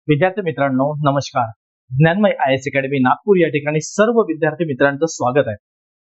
विद्यार्थी मित्रांनो नमस्कार. ज्ञानमय आय एस अकॅडमी नागपूर या ठिकाणी सर्व विद्यार्थी मित्रांचं स्वागत आहे.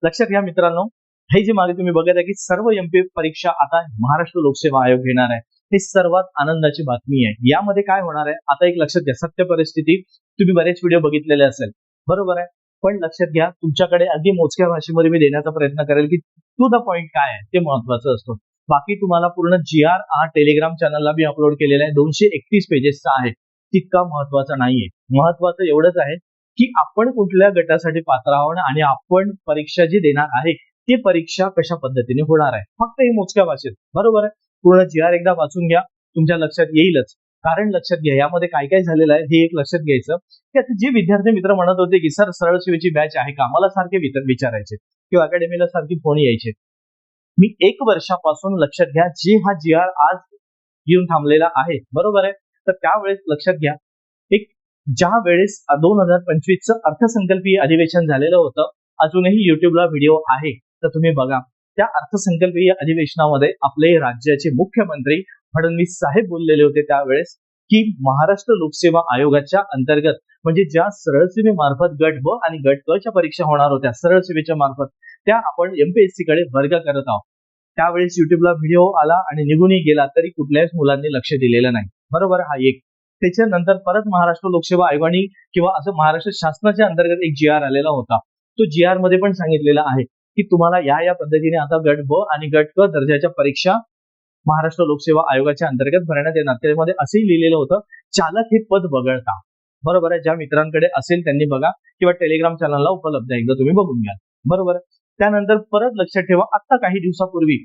लक्षात घ्या मित्रांनो, हे जे मागे तुम्ही बघत आहे की सर्व एमपी परीक्षा आता महाराष्ट्र लोकसेवा आयोग घेणार आहे. हे सर्वात आनंदाची बातमी आहे. यामध्ये काय होणार आहे आता एक लक्षात घ्या. सत्य परिस्थिती तुम्ही बरेच व्हिडिओ बघितलेले असेल, बरोबर आहे. पण लक्षात घ्या, तुमच्याकडे अगदी मोजक्या भाषेमध्ये मी देण्याचा प्रयत्न करेल की टू द पॉइंट काय आहे ते महत्वाचं असतं. बाकी तुम्हाला पूर्ण GR हा टेलिग्राम चॅनलला मी अपलोड केलेला आहे, 231 पेजेसचा आहे. तितका महत्वाचा नाहीये. महत्वाचं एवढंच आहे की आपण कुठल्या गटासाठी पात्र आहोत आणि आपण परीक्षा जी देणार आहे ती परीक्षा कशा पद्धतीने होणार आहे, फक्त ही मोजक्या भाषेत, बरोबर आहे. पूर्ण GR एकदा वाचून घ्या, तुमच्या लक्षात येईलच. कारण लक्षात घ्या, यामध्ये काय काय झालेलं आहे हे एक लक्षात घ्यायचं की आता जे विद्यार्थी मित्र म्हणत होते की सर सरळ सेवेची बॅच आहे का, मला सारखे विचारायचे किंवा अकॅडमीला सारखी फोन यायचे. मी 1 वर्षापासून लक्षात घ्या, जे हा GR आज येऊन थांबलेला आहे, बरोबर आहे. तर त्यावेळेस लक्षात घ्या, एक ज्या वेळेस 2025चं अर्थसंकल्पीय अधिवेशन झालेलं होतं, अजूनही युट्यूबला व्हिडिओ आहे तर तुम्ही बघा. त्या अर्थसंकल्पीय अधिवेशनामध्ये आपले राज्याचे मुख्यमंत्री फडणवीस साहेब बोललेले होते त्यावेळेस की महाराष्ट्र लोकसेवा आयोगाच्या अंतर्गत म्हणजे ज्या सरळ सेवेमार्फत गट ब आणि गट क च्या परीक्षा होणार होत्या सरळ सेवेच्या मार्फत, त्या आपण MPSC कडे वर्ग करत आहोत. त्यावेळेस युट्यूबला व्हिडिओ आला आणि निघूनही गेला तरी कुठल्याच मुलांनी लक्ष दिलेलं नाही, बरोबर. हा एक. त्याच्यानंतर परत महाराष्ट्र लोकसेवा आयोगाने किंवा असं महाराष्ट्र शासनाच्या अंतर्गत एक GR आलेला होता. तो GR मध्ये पण सांगितलेला आहे की तुम्हाला या पद्धतीने आता गट ब आणि गट क दर्जाच्या परीक्षा महाराष्ट्र लोकसेवा आयोगाच्या अंतर्गत भरण्यात येणार. त्यामध्ये असंही लिहिलेलं होतं, चालक हे पद वगळता, बरोबर आहे. ज्या मित्रांकडे असेल त्यांनी बघा किंवा टेलिग्राम चॅनलला उपलब्ध आहे, एकदा तुम्ही बघून घ्या, बरोबर. त्यानंतर परत लक्षात ठेवा, आता काही दिवसापूर्वी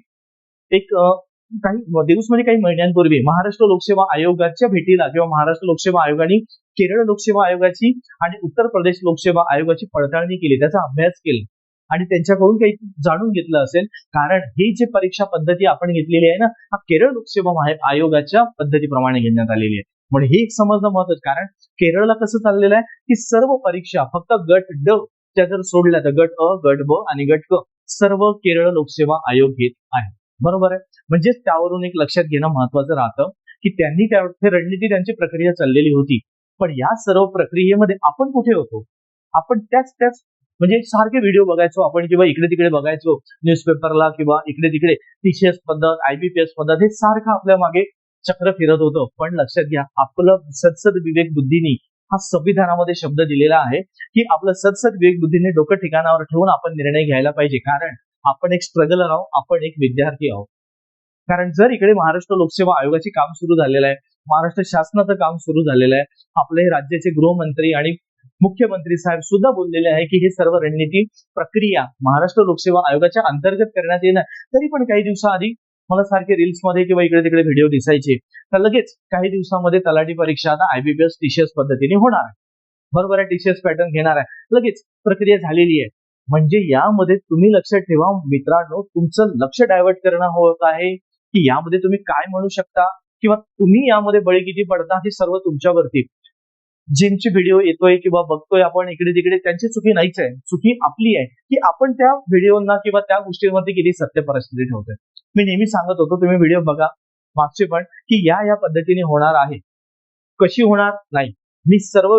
काही दिवस म्हणजे काही महिन्यांपूर्वी महाराष्ट्र लोकसेवा आयोगाच्या भेटीला किंवा महाराष्ट्र लोकसेवा आयोगाने केरळ लोकसेवा आयोगाची आणि उत्तर प्रदेश लोकसेवा आयोगाची पडताळणी केली, त्याचा अभ्यास केला आणि त्यांच्याकडून काही जाणून घेतलं असेल. कारण ही जी परीक्षा पद्धती आपण घेतलेली आहे ना, हा केरळ लोकसेवा आयोगाच्या पद्धतीप्रमाणे घेण्यात आलेली आहे. म्हणून हे एक समजणं महत्वाचं. कारण केरळला कसं चाललेलं आहे की सर्व परीक्षा फक्त गट ड त्या जर सोडल्या तर गट अ, गट ब आणि गट क सर्व केरळ लोकसेवा आयोग घेत आहे, बरोबर आहे. म्हणजे त्यावरून एक लक्षात घेणं महत्वाचं राहतं की त्यांनी त्या रणनीती त्यांची प्रक्रिया चाललेली होती. पण या सर्व प्रक्रियेमध्ये आपण कुठे होतो? आपण त्याच म्हणजे सारखे व्हिडिओ बघायचो आपण किंवा इकडे तिकडे बघायचो न्यूजपेपरला किंवा इकडे तिकडे TCS पद्धत, IBPS पद्धत, हे सारखं आपल्या मागे चक्र फिरत होतं. पण लक्षात घ्या, आपलं सदसद विवेक बुद्धीनी हा संविधानामध्ये शब्द दिलेला आहे की आपलं सदसद विवेक बुद्धीने डोकं ठिकाणावर ठेवून आपण निर्णय घ्यायला पाहिजे. कारण आपण एक स्ट्रगलर आहोत, आपण एक विद्यार्थी आहोत. कारण जर इकडे महाराष्ट्र लोकसेवा आयोगाचे काम सुरू झालेलं आहे, महाराष्ट्र शासनाचं काम सुरू झालेलं आहे, आपले राज्याचे गृहमंत्री आणि मुख्यमंत्री साहेब सुद्धा बोललेले आहे की हे सर्व रणनीती प्रक्रिया महाराष्ट्र लोकसेवा आयोगाच्या अंतर्गत करण्यात येणार. तरी पण काही दिवसाआधी मला सारखे रील्स मध्ये किंवा इकडे तिकडे व्हिडिओ दिसायचे, तर लगेच काही दिवसामध्ये तलाठी परीक्षा आता IBPS TCS पद्धतीने होणार आहे, बरोबर आहे. TCS पॅटर्न घेणार आहे, लगेच प्रक्रिया झालेली आहे. म्हणजे यामध्ये तुम्ही लक्षात ठेवा मित्रांनो, तुमचं लक्ष डायव्हर्ट करणं होत आहे की यामध्ये तुम्ही काय म्हणू शकता किंवा तुम्ही यामध्ये बळी किती पडता हे सर्व तुमच्यावरती. ज्यांची व्हिडिओ येतोय किंवा बघतोय आपण इकडे तिकडे, त्यांची चुकी नाहीच आहे, चुकी आपली आहे की आपण त्या व्हिडिओना किंवा त्या गोष्टींवरती किती सत्य परिस्थिती ठेवतोय. मी नेहमी सांगत होतो, तुम्ही व्हिडिओ बघा मागचे पण की या पद्धतीने होणार आहे. कशी होणार नाही, मी सर्व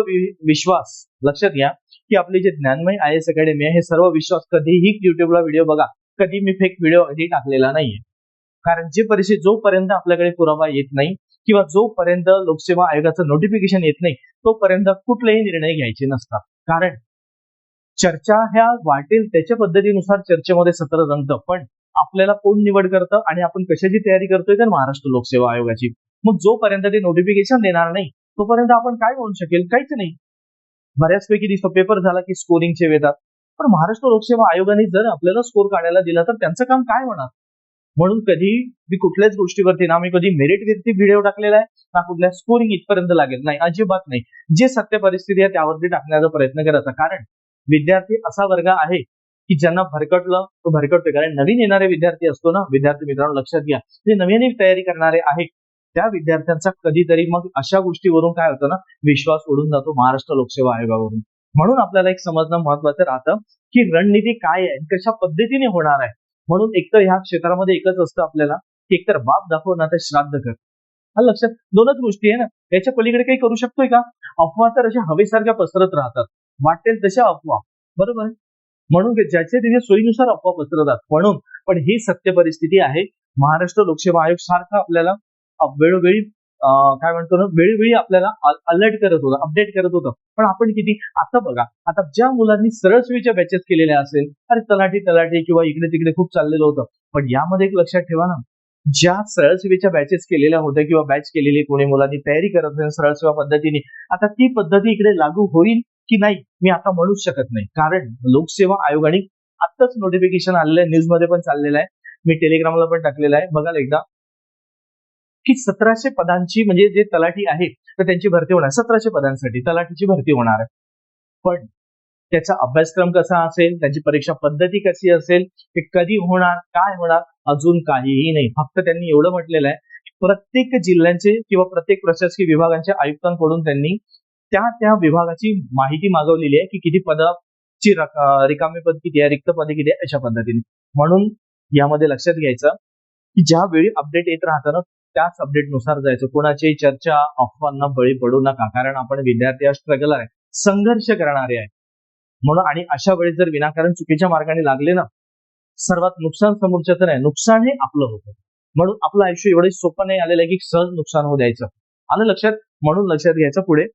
विश्वास लक्षात घ्या की आपली जे ज्ञानमय IAS अकॅडमी आहे, हे सर्व विश्वास कधीही युट्यूबला व्हिडिओ बघा, कधी मी फेक व्हिडिओ कधी टाकलेला नाहीये. कारण जे परिस्थिती जोपर्यंत आपल्याकडे पुरावा येत नाही किंवा जोपर्यंत लोकसेवा आयोगाचं नोटिफिकेशन येत नाही तोपर्यंत कुठलेही निर्णय घ्यायचे नसतात. कारण चर्चा ह्या वाटेल त्याच्या पद्धतीनुसार चर्चेमध्ये सत्र रंगतं, पण आपल्याला कोण निवड करतं आणि आपण कशाची तयारी करतोय तर महाराष्ट्र लोकसेवा आयोगाची. मग जोपर्यंत ते नोटिफिकेशन देणार नाही तोपर्यंत आपण काय म्हणू शकेल? काहीच नाही. बऱ्याचपैकी दिसतो पेपर झाला की स्कोरिंगचे येतात, पण महाराष्ट्र लोकसेवा आयोगाने जर आपल्याला स्कोर काढायला दिला तर त्यांचं काम काय होणार? म्हणून कधी मी कुठल्याच गोष्टीवरती ना मी कधी मेरिटवरती व्हिडिओ टाकलेला आहे ना कुठल्या स्कोरिंग इथपर्यंत लागेल, नाही, अजिबात नाही. जे सत्य परिस्थिती आहे त्यावरती टाकण्याचा प्रयत्न करायचा. कारण विद्यार्थी असा वर्ग आहे की ज्यांना भरकटलं तो भरकटतोय. कारण नवीन येणारे विद्यार्थी असतो ना, विद्यार्थी मित्रांनो लक्षात घ्या, जे नवीन तयारी करणारे आहेत त्या विद्यार्थ्यांचा कधीतरी मग अशा गोष्टीवरून काय होतं ना, विश्वास उडून जातो महाराष्ट्र लोकसेवा आयोगावरून. म्हणून आपल्याला एक समजणं महत्वाचं राहतं की रणनीती काय आहे, कशा पद्धतीने होणार आहे. म्हणून एकतर ह्या क्षेत्रामध्ये एकच असतं आपल्याला की एकतर बाप दाखव ना तर श्राद्ध कर. आलं लक्षात? दोनच गोष्टी आहे ना, याच्या पलीकडे काही करू शकतोय का? अफवा तर अशा हवेसारख्या पसरत राहतात, वाटेल तशा अफवा, बरोबर आहे? म्हणून ज्याच्या तिथे सोयीनुसार अफवा पसरतात, म्हणून पण ही सत्य परिस्थिती आहे. महाराष्ट्र लोकसेवा आयोग सारखा आपल्याला वेळोवेळी काय म्हणतो ना, वेळोवेळी आपल्याला अलर्ट करत होता, अपडेट करत होतं. पण आपण किती, आता बघा, आता ज्या मुलांनी सरळ सोयीच्या बॅचेस केलेल्या असेल, अरे तलाठी तलाठी किंवा इकडे तिकडे खूप चाललेलं होतं, पण यामध्ये एक लक्षात ठेवा ना, ज्या सरळ सेवेच्या बॅचेस केलेल्या होत्या किंवा बॅच केलेली कोणी मुलांनी तयारी करत असेल सरळ सेवा पद्धतीने, आता ती पद्धती इकडे लागू होईल की नाही मी आता म्हणूच शकत नाही. कारण लोकसेवा आयोगाने आत्ताच नोटिफिकेशन आलेलं आहे, न्यूज मध्ये पण चाललेलं आहे, मी टेलिग्रामला पण टाकलेलं आहे, बघाल एकदा, की 1700 पदांची म्हणजे जे तलाठी आहे तर त्यांची भरती होणार, 1700 पदांसाठी तलाठीची भरती होणार आहे. पण त्याचा अभ्यासक्रम कसा असेल, त्याची परीक्षा पद्धती कशी असेल, ते कधी होणार, काय होणार, अजून काहीही नाही. फक्त त्यांनी एवढं म्हटलेलं आहे, प्रत्येक जिल्ह्यांचे किंवा प्रत्येक प्रशासकीय विभागांच्या आयुक्तांकडून त्यांनी त्या विभागाची माहिती मागवलेली आहे की किती पदाची रिकामी पद किती आहे, रिक्त पदे किती आहे, अशा पद्धतीने. म्हणून यामध्ये लक्षात घ्यायचं की ज्या वेळी अपडेट येत राहतं ना, त्याच अपडेटनुसार जायचं. कोणाची चर्चा अफवांना बळी पडू नका, कारण आपण विद्यार्थी स्ट्रगलर आहे, संघर्ष करणारे आहे. म्हणून आणि अशा वेळेस जर विनाकारण चुकीच्या मार्गाने लागले ना, सर्वात नुकसान समोरच्याचं नाही, नुकसान हे आपलं होतं. म्हणून आपलं आयुष्य एवढं सोपं नाही आलेलं आहे की सहज नुकसान होऊ द्यायचं. आलं लक्षात? म्हणून लक्षात घ्यायचं पुढे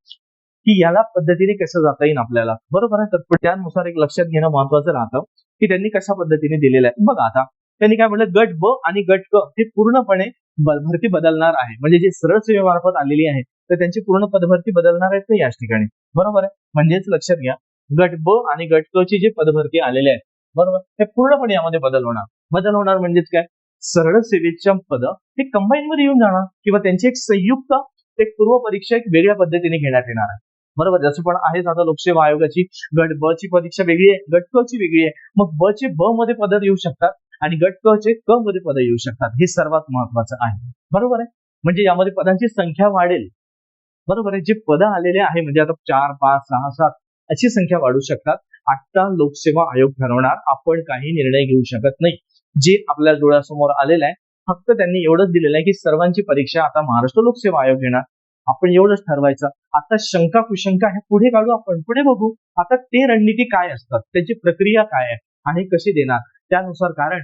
की याला पद्धतीने कसं जाता येईल आपल्याला, बरोबर आहे? तर त्यानुसार एक लक्षात घेणं महत्वाचं राहतं की त्यांनी कशा पद्धतीने दिलेलं आहे. बघा आता त्यांनी काय म्हटलं, गट ब आणि गट क हे पूर्णपणे भरती बदलणार आहे. म्हणजे जे सरळ सेवेमार्फत आलेली आहे तर त्यांची पूर्ण पदभरती बदलणार आहेत याच ठिकाणी, बरोबर आहे? म्हणजेच लक्षात घ्या, गट ब आणि गट क ची जी पदभरती आलेली आहे, बरोबर, हे पूर्णपणे यामध्ये बदल होणार. बदल होणार म्हणजेच काय, सरळ सेवेच्या पद हे कंबाईन मध्ये येऊन जाणार किंवा त्यांची एक संयुक्त एक पूर्व परीक्षा एक वेगळ्या पद्धतीने घेण्यात येणार आहे, बरोबर. जसं पण आहेच आता लोकसेवा आयोगाची गट ब ची परीक्षा वेगळी आहे, गट क ची वेगळी आहे. मग ब चे ब मध्ये पद येऊ शकतात आणि गट क चे क मध्ये पद येऊ शकतात. हे सर्वात महत्वाचं आहे, बरोबर आहे? म्हणजे यामध्ये पदांची संख्या वाढेल, बरोबर आहे? जे पद आलेले आहे म्हणजे आता 4, 5, 6, 7 अशी संख्या वाढू शकतात. आता लोकसेवा आयोग ठरवणार, आपण काही निर्णय घेऊ शकत नाही. जे आपल्या डोळ्यासमोर आलेलं आहे, फक्त त्यांनी एवढंच दिलेलं आहे की सर्वांची परीक्षा आता महाराष्ट्र लोकसेवा आयोग घेणार, आपण एवढंच ठरवायचं. आता शंका कुशंका हे पुढे काढू, आपण पुढे बघू. आता ते रणनीती काय असतात, त्याची प्रक्रिया काय आहे आणि कशी देणार त्यानुसार. कारण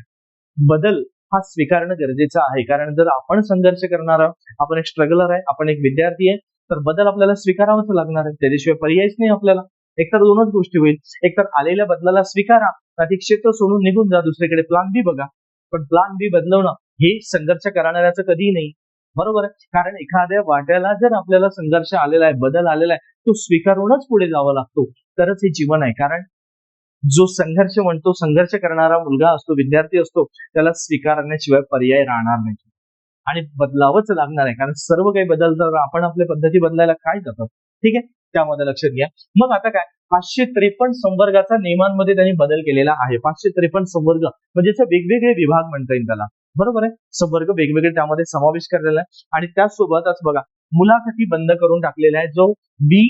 बदल हा स्वीकारणं गरजेचं आहे. कारण जर आपण संघर्ष करणार आहोत, आपण एक स्ट्रगलर आहे, आपण एक विद्यार्थी आहे, तर बदल आपल्याला स्वीकारावंच लागणार आहे. त्याच्याशिवाय पर्यायच नाही आपल्याला. एकतर दोनच गोष्टी होईल, एकतर आलेल्या बदलाला स्वीकारा, ती क्षेत्र सोडून निघून जा, दुसरीकडे प्लान बी बघा. पण प्लान बी बदलवणं हे संघर्ष करणाऱ्याचं कधीही नाही, बरोबर आहे? कारण एखाद्या वाट्याला जर आपल्याला संघर्ष आलेला आहे, बदल आलेला आहे, तो स्वीकारूनच पुढे जावं लागतो, तरच हे जीवन आहे. कारण जो संघर्ष म्हणतो, संघर्ष करणारा मुलगा असतो, विद्यार्थी असतो, त्याला स्वीकारण्याशिवाय पर्याय राहणार नाही आणि बदलावंच लागणार आहे. कारण सर्व काही बदलतं, आपण आपल्या पद्धती बदलायला काय जातं, ठीक आहे? त्यामध्ये लक्षात घ्या. मग आता काय, 553 संवर्गाचा नियमांमध्ये त्यांनी बदल केलेला आहे. 553 संवर्ग म्हणजे वेगवेगळे विभाग म्हणता येईल त्याला, बरोबर आहे? संवर्ग वेगवेगळे त्यामध्ये समावेश करलेला आहे. आणि त्याचसोबतच बघा, मुलाखती बंद करून टाकलेला आहे, जो बी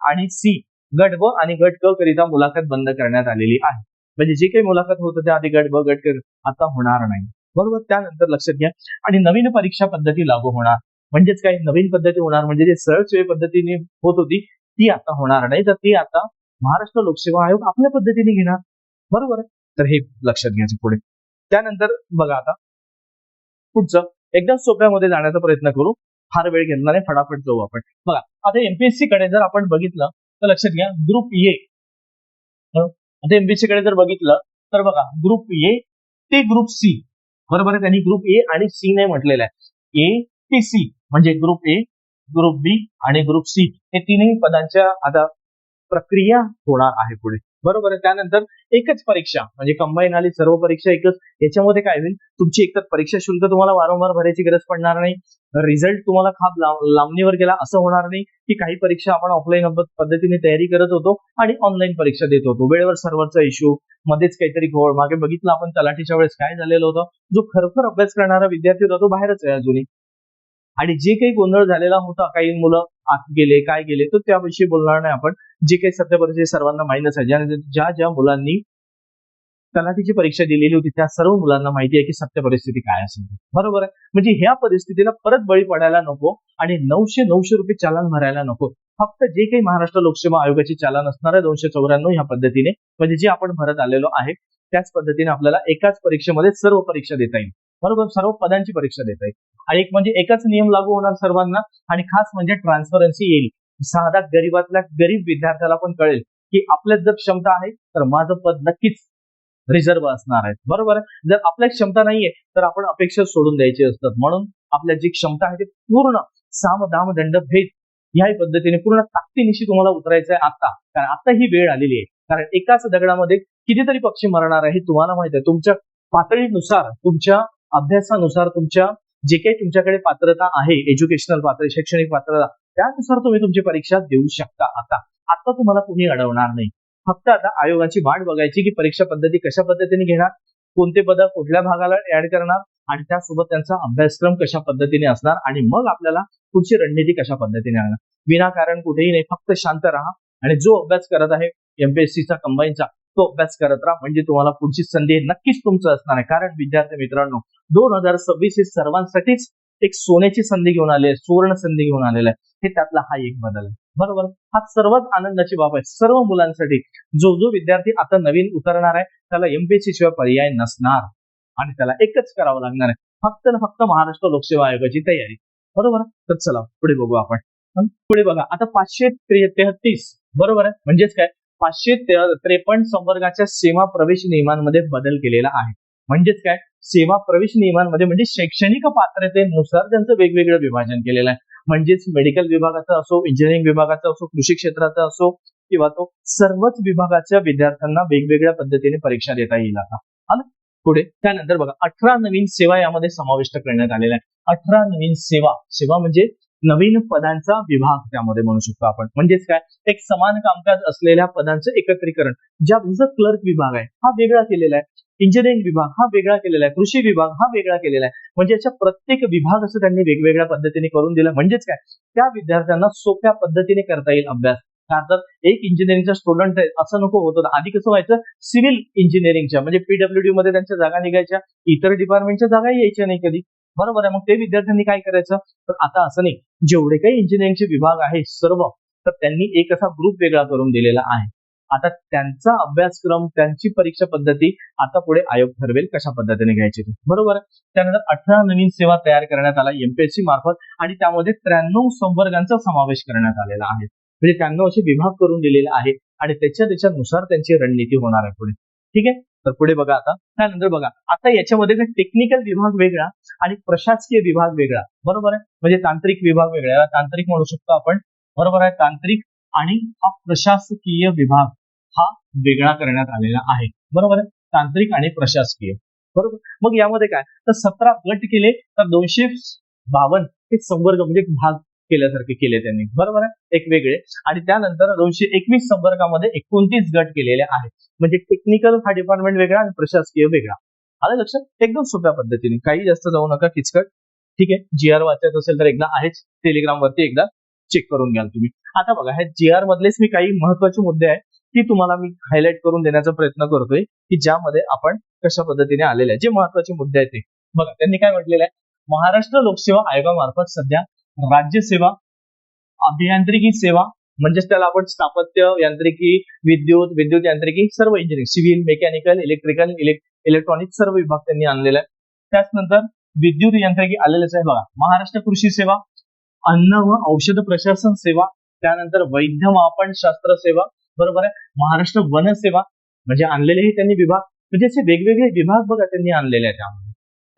आणि सी गट ब आणि गट क करिता मुलाखत बंद करण्यात आलेली आहे. म्हणजे जे काही मुलाखत होतं त्या आधी गट ब गट क आता होणार नाही, बरोबर. त्यानंतर लक्षात घ्या, आणि नवीन परीक्षा पद्धती लागू होणार. म्हणजेच काही नवीन पद्धती होणार, म्हणजे जे सरळ सेवे पद्धतीने होत होती ती आता होणार नाही, तर ती आता महाराष्ट्र लोकसेवा आयोग आपल्या पद्धतीने घेणार, बरोबर आहे? तर हे लक्षात घ्यायचं पुढे. त्यानंतर बघा आता पुढचं एकदम सोप्यामध्ये जाण्याचा प्रयत्न करू, फार वेळ घेणार नाही, फटाफट जाऊ आपण. बघा आता एमपीएससी कडे जर आपण बघितलं तर लक्षात घ्या, ग्रुप ए, आता एमपीएससी कडे जर बघितलं तर बघा, ग्रुप ए ते ग्रुप सी, बरोबर आहे? त्यांनी ग्रुप ए आणि सी ने म्हटलेलं आहे. ए ते सी म्हणजे ग्रुप ए, ग्रुप बी आणि ग्रुप सी हे तीनही पदांच्या आता प्रक्रिया होणार आहे पुढे, बरोबर आहे? त्यानंतर एकच परीक्षा म्हणजे कंबाईन आली, सर्व परीक्षा एकच. याच्यामध्ये काय होईल, तुमची एकतर परीक्षा शुल्क तुम्हाला वारंवार भरायची गरज पडणार नाही, रिझल्ट तुम्हाला खाप लांबणीवर गेला असं होणार नाही की काही परीक्षा आपण ऑफलाईन पद्धतीने तयारी करत होतो आणि ऑनलाईन परीक्षा देत होतो, वेळेवर सर्व्हरचा इश्यू, मध्येच काहीतरी घोळ. मागे बघितलं आपण तलाठीच्या वेळेस काय झालेलं होतं, जो खरोखर अभ्यास करणारा विद्यार्थी होता तो बाहेरच आहे अजूनही, आणि जे काही गोंधळ झालेला होता, काही मुलं आत गेले काय गेले, तर त्याविषयी बोलणार नाही आपण. जे काही सत्य परिस्थिती सर्वांना माहीतच आहे, ज्या ज्या मुलांनी तलाठीची परीक्षा दिलेली होती त्या सर्व मुलांना माहिती आहे की सत्य परिस्थिती काय असेल, बरोबर आहे. म्हणजे ह्या परिस्थितीला परत बळी पडायला नको आणि 900 रुपये चलन भरायला नको. फक्त जे काही महाराष्ट्र लोकसेवा आयोगाची चलन असणार आहे 294 ह्या पद्धतीने, म्हणजे जे आपण भरत आलेलो आहे त्याच पद्धतीने आपल्याला एकाच परीक्षेमध्ये सर्व परीक्षा देता येईल, बरोबर. सर्व पदांची परीक्षा देता येईल आणि एक म्हणजे एकच नियम लागू होणार सर्वांना आणि खास म्हणजे ट्रान्सपरन्सी येईल. साधा गरीबातल्या गरीब विद्यार्थ्याला पण कळेल की आपल्यात जर क्षमता आहे तर माझं पद नक्कीच रिझर्व्ह असणार आहे, बरोबर आहे. जर आपल्यात क्षमता नाहीये तर आपण अपेक्षा सोडून द्यायची असतात. म्हणून आपल्या जी क्षमता आहे ते पूर्ण साम दाम दंड भेद ह्याही पद्धतीने पूर्ण ताकदीनिशी तुम्हाला उतरायचं आहे आता, कारण आता ही वेळ आलेली आहे. कारण एकाच दगडामध्ये कितीतरी पक्षी मरणार आहे हे तुम्हाला माहित आहे. तुमच्या पातळीनुसार, तुमच्या अभ्यासानुसार, तुमच्या जे काही तुमच्याकडे पात्रता आहे, एज्युकेशनल पात्रता, शैक्षणिक पात्रता, त्यानुसार तुम्ही तुमची परीक्षा देऊ शकता. आता तुम्हाला कुणी अडवणार नाही. फक्त आता आयोगाची वाट बघायची की परीक्षा पद्धती कशा पद्धतीने घेणार, कोणते पद कुठल्या भागाला ऍड करणार आणि त्यासोबत त्यांचा अभ्यासक्रम कशा पद्धतीने असणार आणि मग आपल्याला पुढची रणनीती कशा पद्धतीने आणणार. विनाकारण कुठेही नाही, फक्त शांत राहा आणि जो अभ्यास करत आहे एमपीएससीचा कंबाईनचा तो अभ्यास करत राहा, म्हणजे तुम्हाला पुढची संधी नक्कीच तुमचं असणार आहे. कारण विद्यार्थी मित्रांनो, 2026 ही सर्वांसाठीच एक सोन्याची संधी घेऊन आली आहे, सुवर्ण संधी घेऊन आलेला आहे. हे त्यातला हा एक बदल आहे, बरोबर. हा सर्वात आनंदाची बाब आहे सर्व मुलांसाठी. जो विद्यार्थी आता नवीन उतरणार आहे त्याला एमपीएससी शिवाय पर्याय नसणार आणि त्याला एकच करावं लागणार आहे, फक्त ना फक्त महाराष्ट्र लोकसेवा आयोगाची तयारी, बरोबर. तर चला पुढे बघू आपण. पुढे बघा आता 533, बरोबर आहे. म्हणजेच काय, 553 संवर्गाच्या सेवा प्रवेश नियमांमध्ये बदल केलेला आहे. म्हणजेच काय, सेवा प्रवेश नियमांमध्ये म्हणजे शैक्षणिक पात्रतेनुसार त्यांचं वेगवेगळं विभाजन केलेलं आहे. म्हणजेच मेडिकल विभागाचा असो, इंजिनिअरिंग विभागाचा असो, कृषी क्षेत्राचा असो किंवा तो सर्वच विभागाच्या विद्यार्थ्यांना वेगवेगळ्या पद्धतीने परीक्षा देता येईल आता. पुढे त्यानंतर बघा 18 नवीन सेवा यामध्ये समाविष्ट करण्यात आलेल्या आहे. 18 नवीन सेवा म्हणजे नवीन पदांचा विभाग त्यामध्ये म्हणू शकतो आपण. म्हणजेच काय, एक समान कामकाज असलेल्या पदांचं एकत्रीकरण. ज्या क्लर्क विभाग आहे हा वेगळा केलेला आहे, इंजिनिअरिंग विभाग हा वेगळा केलेला आहे, कृषी विभाग हा वेगळा केलेला आहे. म्हणजे याच्या प्रत्येक विभाग असं त्यांनी वेगवेगळ्या पद्धतीने करून दिलं. म्हणजेच काय, त्या विद्यार्थ्यांना सोप्या पद्धतीने करता येईल अभ्यास. तर एक इंजिनिअरिंगचा स्टुडंट आहे असं नको होतं. आधी कसं व्हायचं, सिव्हिल इंजिनिअरिंगच्या म्हणजे पीडब्ल्यूडी मध्ये त्यांच्या जागा निघायच्या, इतर डिपार्टमेंटच्या जागा यायच्या नाही कधी, बरोबर आहे. मग ते विद्यार्थ्यांनी काय करायचं, तर आता असं नाही, जेवढे काही इंजिनिअरिंगचे विभाग आहे सर्व, तर त्यांनी एक असा ग्रुप वेगळा करून दिलेला आहे. आता त्यांचा अभ्यासक्रम, त्यांची परीक्षा पद्धती आता पुढे आयोग ठरवेल कशा पद्धतीने घ्यायची, बरोबर आहे. त्यानंतर 18 नवीन सेवा तयार करण्यात आला एमपीएससी मार्फत आणि त्यामध्ये 93 संवर्गांचा समावेश करण्यात आलेला आहे. म्हणजे 93 असे विभाग करून दिलेले आहे आणि त्याच्यानुसार त्यांची रणनीती होणार आहे पुढे. ठीक आहे, तर पुढे बघा आता. त्यानंतर बघा आता याच्यामध्ये टेक्निकल विभाग वेगळा आणि प्रशासकीय विभाग वेगळा, बरोबर आहे. म्हणजे तांत्रिक विभाग वेगळा, तांत्रिक म्हणू शकतो आपण, बरोबर आहे. तांत्रिक आणि हा प्रशासकीय विभाग हा वेगळा करण्यात आलेला आहे, बरोबर आहे. तांत्रिक आणि प्रशासकीय, बरोबर. मग यामध्ये काय, तर 17 गट केले, तर 252 हे संवर्ग म्हणजे भाग केल्यासारखे केले त्यांनी, बरोबर आहे, एक वेगळे. आणि त्यानंतर 221 संवर्गामध्ये 29 गट केलेले आहेत. म्हणजे टेक्निकल हा डिपार्टमेंट वेगळा आणि प्रशासकीय वेगळा. आलं लक्षात, एकदम सोप्या पद्धतीने, काही जास्त जाऊ नका किचकट. ठीक आहे, जीआर वाचायचं असेल तर एकदा आहेच, टेलिग्राम वरती एकदा चेक करून घ्याल तुम्ही. आता बघा, हे जीआर मधलेच मी काही महत्वाचे मुद्दे आहेत की तुम्हाला मी हायलाइट करून देण्याचा प्रयत्न करतोय की ज्यामध्ये आपण कशा पद्धतीने आलेले आहे, जे महत्वाचे मुद्दे आहेत ते बघा. त्यांनी काय म्हटलेलं आहे, महाराष्ट्र लोकसेवा आयोगामार्फत सध्या राज्यसेवा, अभियांत्रिकी सेवा म्हणजेच त्याला आपण स्थापत्य यांत्रिकी, विद्युत यांत्रिकी, सर्व engineering, civil, mechanical, electrical, electronic सर्व विभाग त्यांनी आणलेला आहे. त्याचनंतर विद्युत यांत्रिकी आलेलेच आहे बघा. महाराष्ट्र कृषी सेवा, अन्न व औषध प्रशासन सेवा, त्यानंतर वैद्य मापन शास्त्र सेवा, बरोबर आहे. महाराष्ट्र वन सेवा म्हणजे आणलेलेही त्यांनी विभाग, म्हणजे असे वेगवेगळे विभाग बघा त्यांनी आणलेले आहेत.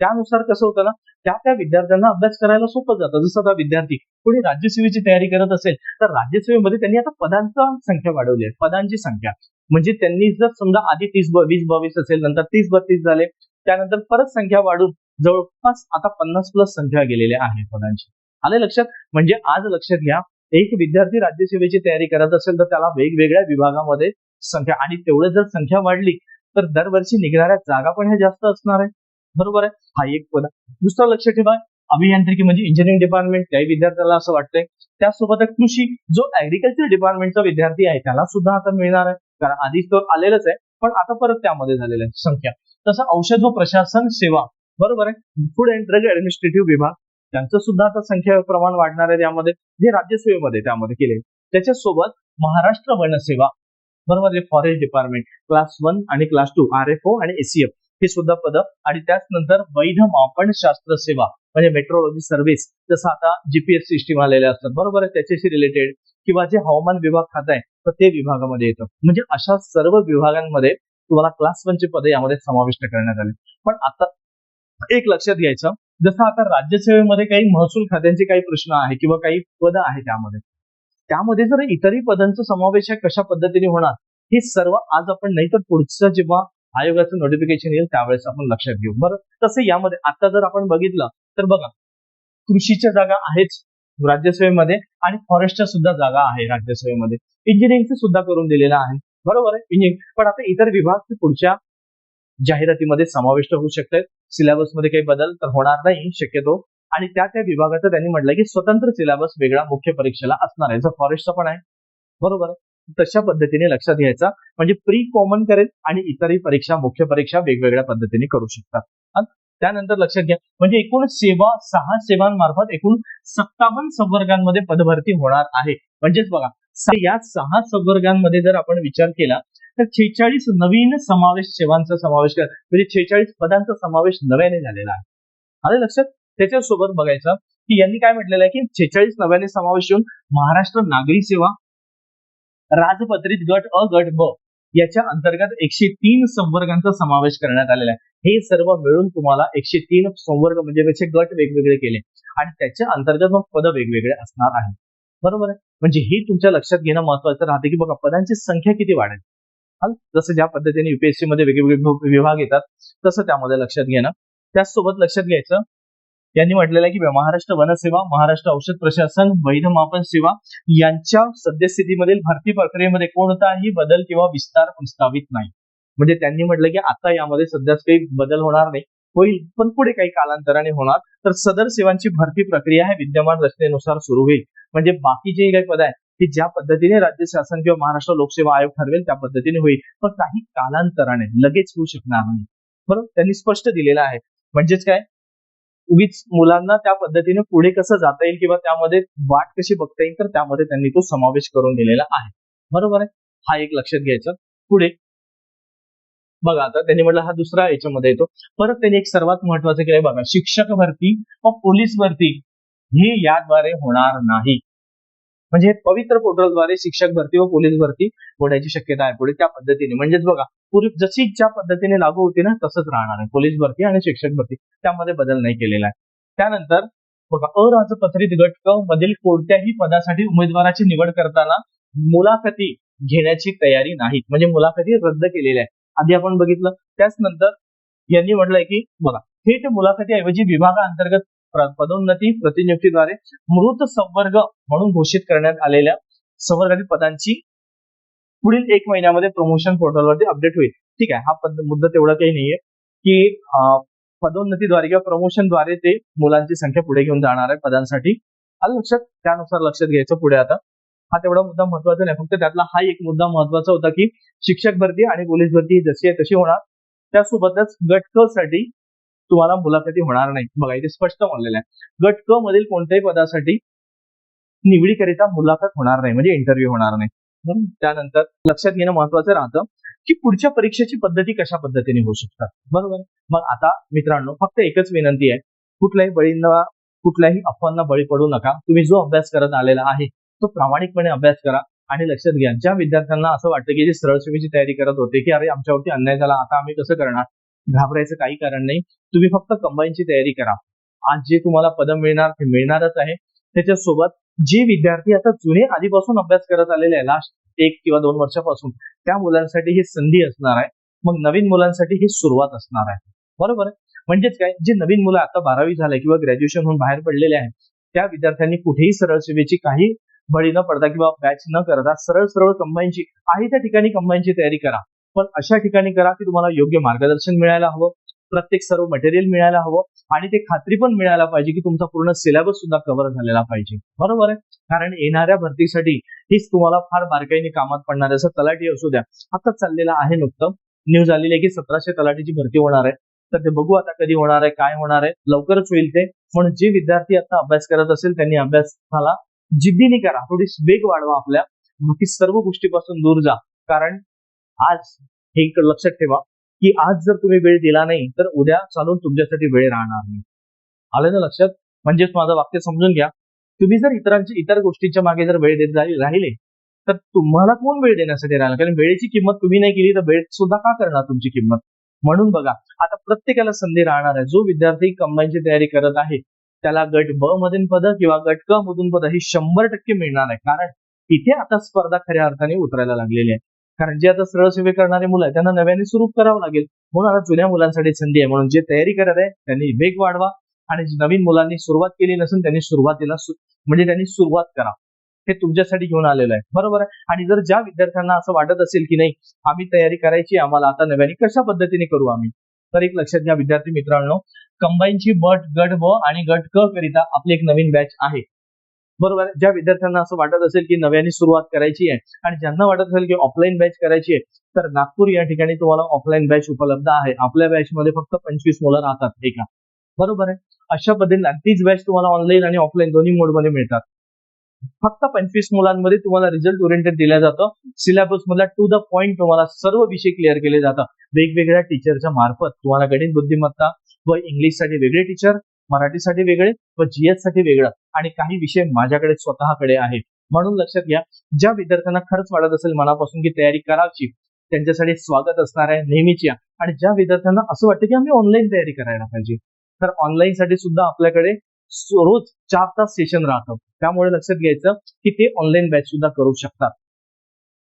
त्यानुसार कसं होतं ना, त्या विद्यार्थ्यांना अभ्यास करायला सोपं जातं. जसं आता विद्यार्थी कोणी राज्यसेवेची तयारी करत असेल तर राज्यसेवेमध्ये त्यांनी आता पदांची संख्या वाढवली आहे, पदांची संख्या. म्हणजे त्यांनी जर समजा आधी 20-22 असेल, नंतर 30-32 झाले, त्यानंतर परत संख्या वाढून जवळपास आता 50+ संख्या गेलेल्या आहे पदांची. आले लक्षात. म्हणजे आज लक्षात घ्या, एक विद्यार्थी राज्यसेवेची तयारी करत असेल तर त्याला वेगवेगळ्या विभागामध्ये संख्या, आणि तेवढं जर संख्या वाढली तर दरवर्षी निघणाऱ्या जागा पण ह्या जास्त असणार आहे, बरोबर आहे. हा एक पद. दुसरं लक्षात ठेवा, अभियांत्रिकी म्हणजे इंजिनिअरिंग डिपार्टमेंट, त्याही विद्यार्थ्याला असं वाटतंय. त्यासोबत कृषी, जो ऍग्रिकल्चर डिपार्टमेंटचा विद्यार्थी आहे त्याला सुद्धा आता मिळणार आहे, कारण आधीच तो आलेलाच आहे, पण आता परत त्यामध्ये झालेल्या आहे संख्या. तसं औषध व प्रशासन सेवा, बरोबर आहे, फूड अँड ड्रग ऍडमिनिस्ट्रेटिव्ह विभाग, त्यांचं सुद्धा आता संख्या प्रमाण वाढणार आहे त्यामध्ये, जे राज्यसेवेमध्ये त्यामध्ये केले. त्याच्यासोबत महाराष्ट्र वनसेवा, बरोबर, फॉरेस्ट डिपार्टमेंट क्लास 1 आणि क्लास 2 RFO आणि ACF हे सुद्धा पद, आणि त्याच नंतर वैध मापन शास्त्र सेवा म्हणजे मेट्रोलॉजी सर्व्हिस, जसं आता GPS सिस्टीम आलेल्या असतात, बरोबर आहे, त्याच्याशी रिलेटेड, किंवा जे हवामान विभाग खातं आहे तर ते विभागामध्ये येतं. म्हणजे अशा सर्व विभागांमध्ये तुम्हाला क्लास 1 चे पद यामध्ये समाविष्ट करण्यात आले. पण आता एक लक्षात घ्यायचं, जसं आता राज्यसेवेमध्ये काही महसूल खात्यांचे काही प्रश्न आहे किंवा काही पद आहे त्यामध्ये जर इतरही पदांचा समावेश कशा पद्धतीने होणार, हे सर्व आज आपण नाही तर पुढचं जेव्हा आयोगाचं नोटिफिकेशन येईल त्यावेळेस आपण लक्षात घेऊ. बरं, तसं यामध्ये आता जर आपण बघितलं तर बघा, कृषीच्या जागा आहेच राज्यसेवेमध्ये, आणि फॉरेस्टच्या सुद्धा जागा आहे राज्यसेवेमध्ये, इंजिनिअरिंगचं सुद्धा करून दिलेलं आहे, बरोबर आहे, इंजिनिअरिंग. पण आता इतर विभाग पुढच्या जाहिरातीमध्ये समाविष्ट होऊ शकतात. सिलेबसमध्ये काही बदल तर होणार नाही शक्यतो, आणि त्या विभागाचं त्यांनी म्हटलं की स्वतंत्र सिलेबस वेगळा मुख्य परीक्षेला असणार आहे, जर फॉरेस्टचा पण आहे, बरोबर आहे. तशा पद्धतीने लक्षात घ्यायचा, म्हणजे प्री कॉमन करेल आणि इतरही परीक्षा मुख्य परीक्षा वेगवेगळ्या पद्धतीने करू शकतात. त्यानंतर लक्षात घ्या, म्हणजे एकूण 6 सेवांमार्फत एकूण 57 संवर्गांमध्ये पदभरती होणार आहे. म्हणजेच बघा, या 6 संवर्गांमध्ये जर आपण विचार केला तर 46 नवीन समावेश सेवांचा समावेश म्हणजे 46 पदांचा समावेश नव्याने झालेला आहे. आले लक्षात. त्याच्यासोबत बघायचं की यांनी काय म्हटलेलं आहे की 46 नव्याने समावेश होऊन महाराष्ट्र नागरी सेवा राजपत्रित गट अ गट ब याच्या अंतर्गत 103 संवर्गांचा समावेश करण्यात आलेला आहे. हे सर्व मिळून तुम्हाला 103 संवर्ग म्हणजे त्याचे गट वेगवेगळे केले, आणि त्याच्या अंतर्गत मग पद वेगवेगळे असणार आहे, बरोबर आहे. म्हणजे हे तुमच्या लक्षात घेणं महत्वाचं राहते की बघा पदांची संख्या किती वाढेल. जसं ज्या पद्धतीने UPSC मध्ये वेगवेगळे विभाग येतात तसं त्यामध्ये लक्षात घेणं. त्याचसोबत लक्षात घ्यायचं, यांनी म्हटलेलं आहे की महाराष्ट्र वनसेवा, महाराष्ट्र औषध प्रशासन, वैध मापन सेवा यांच्या सद्यस्थितीमधील भरती प्रक्रियेमध्ये कोणताही बदल किंवा विस्तार प्रस्तावित नाही. म्हणजे त्यांनी म्हटलं की आता यामध्ये सध्याच काही बदल होणार नाही, होईल पण पुढे काही कालांतराने होणार. तर सदर सेवांची भरती प्रक्रिया आहे विद्यमान रचनेनुसार सुरू होईल. म्हणजे बाकीचे काही पद आहे की ज्या पद्धतीने राज्य शासन किंवा महाराष्ट्र लोकसेवा आयोग ठरवेल त्या पद्धतीने होईल, पण काही कालांतराने, लगेच होऊ शकणार नाही. बरोबर, त्यांनी स्पष्ट दिलेलं आहे. म्हणजेच काय, उगीच मुलांना त्या पद्धतीने पुढे कसं जाता येईल किंवा त्यामध्ये वाट कशी बघता येईल, तर त्यामध्ये त्यांनी तो समावेश करून दिलेला आहे, बरोबर आहे. हा एक लक्षात घ्यायचा. पुढे बघा, आता त्यांनी म्हटलं हा दुसरा याच्यामध्ये येतो. परत त्यांनी एक सर्वात महत्वाचं केलंय बघा, शिक्षक भरती व पोलीस भरती हे याद्वारे होणार नाही. म्हणजे पवित्र पोर्टलद्वारे शिक्षक भरती व पोलीस भरती होण्याची शक्यता आहे पुढे त्या पद्धतीने. म्हणजेच बघा, पूर्वी जशी ज्या पद्धतीने लागू होती ना तसंच राहणार आहे. पोलीस भरती आणि शिक्षक भरती त्यामध्ये बदल नाही केलेला आहे. त्यानंतर बघा, अराजपत्रित गट क मधील कोणत्याही पदासाठी उमेदवाराची निवड करताना मुलाखती घेण्याची तयारी नाही, म्हणजे मुलाखती रद्द केलेल्या आहे. आधी आपण बघितलं. त्याच नंतर यांनी म्हटलंय की बघा, थेट मुलाखतीऐवजी विभागाअंतर्गत पदोन्नती प्रतिनियुक्तीद्वारे मृत संवर्ग म्हणून घोषित करण्यात आलेल्या संवर्गातील पदांची पुढील 1 महिन्यामध्ये प्रमोशन पोर्टलवरती अपडेट होईल. ठीक आहे, हा मुद्दा तेवढा काही नाहीये की पदोन्नतीद्वारे किंवा प्रमोशनद्वारे ते मुलांची संख्या पुढे घेऊन जाणार आहे पदांसाठी. आलं लक्षात. त्यानुसार लक्षात घ्यायचं पुढे. आता हा तेवढा मुद्दा महत्वाचा नाही, फक्त त्यातला हा एक मुद्दा महत्वाचा होता की शिक्षक भरती आणि पोलीस भरती जशी आहे तशी होणार. त्यासोबतच गट क साठी तुम्हाला मुलाखती होणार नाही. बघा, इथे स्पष्ट म्हणलेलं आहे, गट क मधील कोणत्याही पदासाठी निवडीकरिता मुलाखत होणार नाही, म्हणजे इंटरव्ह्यू होणार नाही. त्यानंतर लक्षात घेणं महत्वाचं राहतं की पुढच्या परीक्षेची पद्धती कशा पद्धतीने होऊ शकतात, बरोबर. मग आता मित्रांनो, फक्त एकच विनंती आहे, कुठल्याही अफवांना बळी पडू नका. तुम्ही जो अभ्यास करत आलेला आहे तो प्रामाणिकपणे अभ्यास करा. आणि लक्षात घ्या, ज्या विद्यार्थ्यांना असं वाटतं की जे सरळ सेवेची तयारी करत होते की अरे आमच्यावरती अन्याय झाला, आता आम्ही कसं करणार, घाबरायचं काही कारण नाही. तुम्ही फक्त कंबाईनची तयारी करा. आज जे तुम्हाला पद मिळणार ते मिळणारच आहे. त्याच्यासोबत जे विद्यार्थी आता जुने आधीपासून अभ्यास करत आलेले आहे, लास्ट 1 किंवा 2 वर्षापासून, त्या मुलांसाठी ही संधी असणार आहे. मग नवीन मुलांसाठी ही सुरुवात असणार आहे, बरोबर आहे. म्हणजेच काय, जे नवीन मुलं आता 12वी झाले किंवा ग्रॅज्युएशन होऊन बाहेर पडलेले आहेत त्या विद्यार्थ्यांनी कुठेही सरळ सेवेची काही बळी न पडता किंवा बॅच न करता सरळ कंबाईनची आहे त्या ठिकाणी कंबाईनची तयारी करा. पण अशा ठिकाणी करा की तुम्हाला योग्य मार्गदर्शन मिळायला हवं, प्रत्येक सर्व मटेरियल मिळायला हवं, आणि ते खात्री पण मिळायला पाहिजे की तुमचा पूर्ण सिलेबस सुद्धा कव्हर झालेला पाहिजे, बरोबर आहे. कारण येणाऱ्या भरतीसाठी हीच तुम्हाला फार बारकाईने कामात पडणार. असं तलाठी असू द्या, आता चाललेलं आहे नुकतं न्यूज आलेली आहे की 1700 तलाठीची भरती होणार आहे. तर ते बघू आता कधी होणार आहे, काय होणार आहे, लवकरच होईल ते. म्हणून जे विद्यार्थी आता अभ्यास करत असेल त्यांनी अभ्यासाला जिद्दीने करा, थोडी वेग वाढवा आपल्या, बाकी सर्व गोष्टीपासून दूर जा. कारण आज हे एक लक्षात ठेवा की आज जर तुम्ही वेळ दिला नाही तर उद्या चालून तुमच्यासाठी वेळ राहणार नाही. आलं ना लक्षात? म्हणजेच माझं वाक्य समजून घ्या. तुम्ही जर इतर गोष्टींच्या मागे जर वेळ देत राहिले तर तुम्हाला कोण वेळ देण्यासाठी राहिला? कारण वेळेची किंमत तुम्ही नाही केली तर वेळ सुद्धा का करणार तुमची किंमत? म्हणून बघा, आता प्रत्येकाला संधी राहणार आहे. जो विद्यार्थी कंबाईनची तयारी करत आहे त्याला गट ब मधून पद किंवा गट क मधून पद ही 100% मिळणार आहे. कारण इथे आता स्पर्धा खऱ्या अर्थाने उतरायला लागलेली आहे. कारण जे आता सरळ सेवे करणारे मुलं आहेत त्यांना नव्याने सुरू करावं लागेल. म्हणून आता जुन्या मुलांसाठी संधी आहे. म्हणून जे तयारी करत आहे त्यांनी वेग वाढवा आणि नवीन मुलांनी सुरुवात केली नसेल त्यांनी त्यांनी सुरुवात करा. हे तुमच्यासाठी घेऊन आलेलं आहे, बरोबर आहे. आणि जर ज्या विद्यार्थ्यांना असं वाटत असेल की नाही आम्ही तयारी करायची, आम्हाला आता नव्याने कशा पद्धतीने करू आम्ही, तर एक लक्षात घ्या विद्यार्थी मित्रांनो, कंबाईनची गट ब आणि गट क करिता आपली एक नवीन बॅच आहे, बरोबर. ज्या विद्यार्थ्यांना असं वाटत असेल की नव्याने सुरुवात करायची आहे आणि ज्यांना वाटत असेल की ऑफलाईन बॅच करायची आहे, तर नागपूर या ठिकाणी तुम्हाला ऑफलाईन बॅच उपलब्ध आहे. आपल्या बॅच मध्ये फक्त 25 मुलं राहतात एका, बरोबर आहे. अशा पद्धतीने तीच बॅच तुम्हाला ऑनलाईन आणि ऑफलाईन दोन्ही मोडमध्ये मिळतात. फक्त 25 मुलांमध्ये तुम्हाला रिझल्ट ओरिएंटेड दिलं जातं. सिलेबस मधला टू द पॉइंट तुम्हाला सर्व विषय क्लिअर केले जातात. वेगवेगळ्या टीचरच्या मार्फत तुम्हाला गणित बुद्धिमत्ता व इंग्लिशसाठी वेगळे टीचर, मराठीसाठी वेगळे व जीएस साठी वेगळं आणि काही विषय माझ्याकडे स्वतःकडे आहे. म्हणून लक्षात घ्या, ज्या विद्यार्थ्यांना खरंच वाटत असेल मनापासून की तयारी करायची त्यांच्यासाठी स्वागत असणार आहे नेहमीची. आणि ज्या विद्यार्थ्यांना असं वाटतं की आम्ही ऑनलाईन तयारी करायला पाहिजे, तर ऑनलाईन साठी सुद्धा आपल्याकडे रोज 4 तास सेशन राहतं. त्यामुळे लक्षात घ्यायचं की ते ऑनलाईन बॅच सुद्धा करू शकतात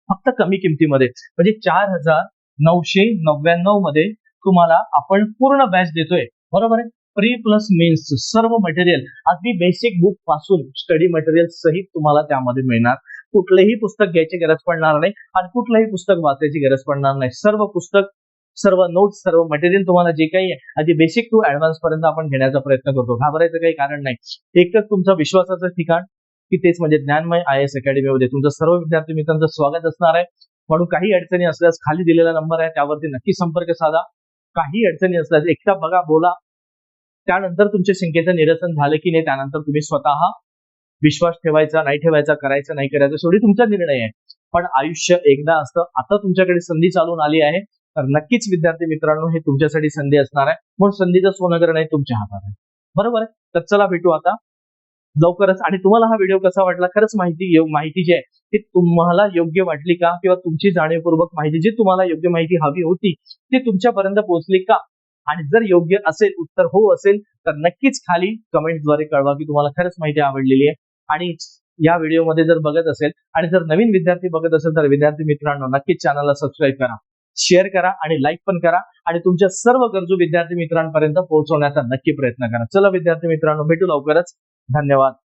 फक्त कमी किमतीमध्ये. म्हणजे 4,999 मध्ये तुम्हाला आपण पूर्ण बॅच देतोय, बरोबर आहे. प्री प्लस मेन्स सर्व मटेरियल अगदी बेसिक बुक पासून स्टडी मटेरियल सहित तुम्हाला त्यामध्ये मिळणार. कुठलेही पुस्तक घ्यायची गरज पडणार नाही आणि कुठलंही पुस्तक वाचायची गरज पडणार नाही. सर्व पुस्तक, सर्व नोट्स, सर्व मटेरियल तुम्हाला जे काही आहे अगदी बेसिक टू ऍडव्हान्स पर्यंत आपण घेण्याचा प्रयत्न करतो. घाबरायचं काही कारण नाही. एकच तुमचं विश्वासाचं ठिकाण की तेच म्हणजे ज्ञानमय IAS अकॅडमीमध्ये तुमचं सर्व विद्यार्थी मित्रांचं स्वागत असणार आहे. म्हणून काही अडचणी असल्यास खाली दिलेला नंबर आहे त्यावरती नक्की संपर्क साधा. काही अडचणी असल्यास एकदा बघा, बोला. त्यानंतर तुमच्या शंकेचं निरसन झालं की नाही त्यानंतर तुम्ही स्वतः विश्वास ठेवायचा नाही ठेवायचा, करायचा नाही करायचा, शेवटी तुमचा निर्णय आहे. पण आयुष्य एकदा असतं. आता तुमच्याकडे संधी चालून आली आहे तर नक्कीच विद्यार्थी मित्रांनो हे तुमच्यासाठी संधी असणार आहे. म्हणून संधीचं सोनं करणं हे तुमच्या हातात आहे, बरोबर आहे. तर चला भेटू आता लवकरच. आणि तुम्हाला हा व्हिडिओ कसा वाटला, खरंच माहिती जी आहे ती तुम्हाला योग्य वाटली का, किंवा तुमची जाणीवपूर्वक माहिती जी तुम्हाला योग्य माहिती हवी होती ती तुमच्यापर्यंत पोहोचली का? आणि जर योग्य असेल, उत्तर हो असेल, तर नक्कीच खाली कमेंटद्वारे कळवा की तुम्हाला खरंच माहिती आवडलेली आहे. आणि या व्हिडिओमध्ये जर बघत असेल आणि जर नवीन विद्यार्थी बघत असेल तर विद्यार्थी मित्रांनो नक्कीच चॅनलला सबस्क्राईब करा, शेअर करा आणि लाईक पण करा आणि तुमच्या सर्व गरजू विद्यार्थी मित्रांपर्यंत पोहोचवण्याचा नक्की प्रयत्न करा. चला विद्यार्थी मित्रांनो, भेटू लवकरच. धन्यवाद.